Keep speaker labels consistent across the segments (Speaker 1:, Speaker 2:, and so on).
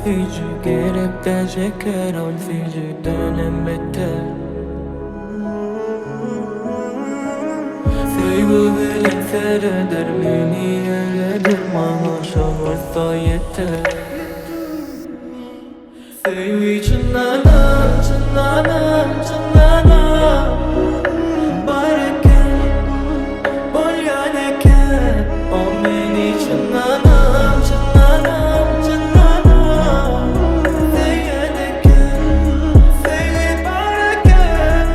Speaker 1: Fiji gelip de şeker ol Fiji'den beter. Sevgi bilen seyreder beni öyledir, bana şavursa yeter. Sevgi çınlanan, çınlanan, çınlanan Bareken, bolyaneken o beni çınlanan, çınlanan, çınlanan Seyyedeken, sevgi bareken.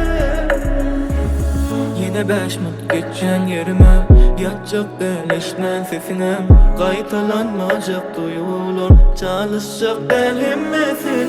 Speaker 1: Yine 5 mut geçen yerime yatacak beleşten sesine, kayıtalanmayacak duyulur, çalışacak el himmesine.